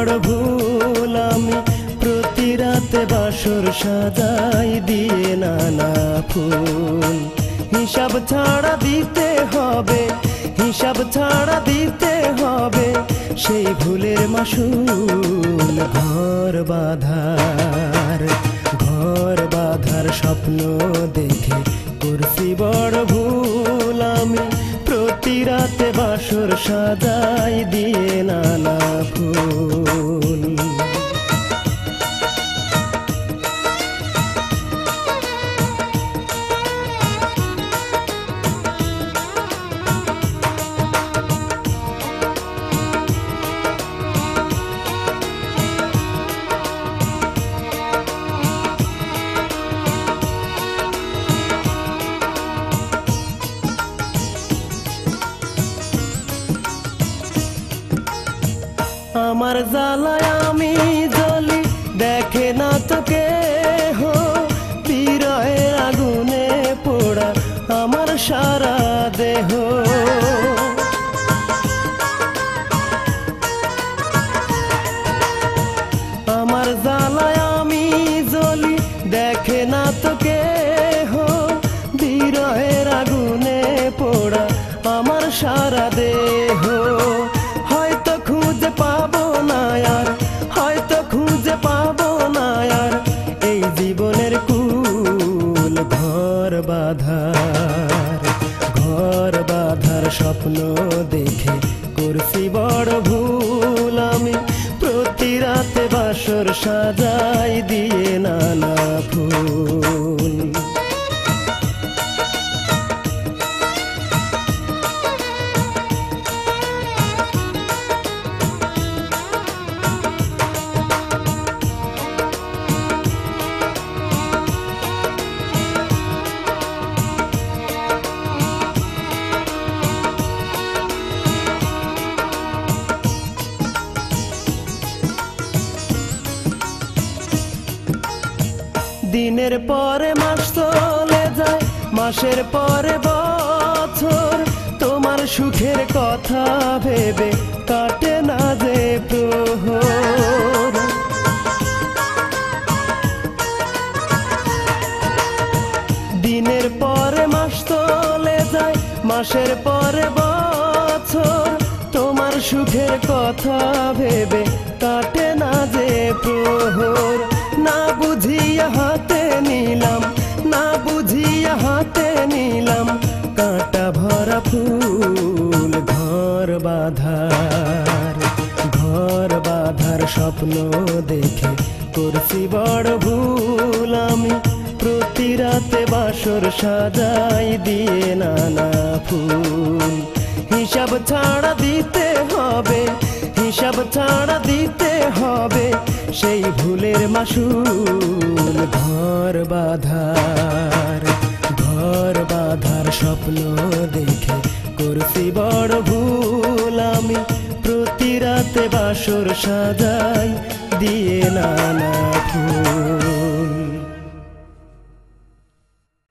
বড় ভুল আমি প্রতি রাতে বাসর সাজাই দিয়ে নানা ফুল। হিসাব ছাড়া দিতে হবে, হিসাব ছাড়া দিতে হবে সেই ভুলের মাসুল। ঘর বাঁধার স্বপ্ন দেখে করছি বড় ভুল আমি প্রতি রাতে বাসর সাজাই দিয়ে নানা ফুল। আমার জ্বালায় আমি জ্বলি দেখে না তো কেহ, বিরহের আগুনে পোড়া আমার সারা দেহ। আমার জ্বালায় আমি জ্বলি দেখে না তো কেহ, বিরহের আগুনে পোড়া আমার সারা দেহ। হয়তো খুঁজে পাবো না আর, হয়তো খুঁজে পাবো না আর এই জীবনের কুল। ঘর বাঁধার স্বপ্ন দেখে করছি বড় ভুল আমি প্রতি রাতে বাসর সাজাই দিয়ে নানা ফুল। দিনের পরে মাস চলে যায়, মাসের পরে বছর, তোমার সুখের কথা ভেবে কাটে না যে প্রহর। দিনের পরে মাস চলে যায়, মাসের পরে বছর, তোমার সুখের কথা ভেবে কাটে না যে প্রহর। না বুঝিয়া হাতে নিলাম, না বুঝিয়া হাতে নিলাম কাঁটা ভরা ফুল। ঘর বাঁধার স্বপ্ন দেখে করছি বড় ভুল আমি প্রতি রাতে বাসর সাজাই দিয়ে নানা ফুল। হিসাব ছাড়া দিতে হবে, হিসাব ছাড়া দিতে হবে সেই ভুলের মাসুল। ঘর বাঁধার স্বপ্ন দেখে করছি বড় ভুল আমি প্রতি রাতে বাসর সাজাই দিয়ে নানা ফুল।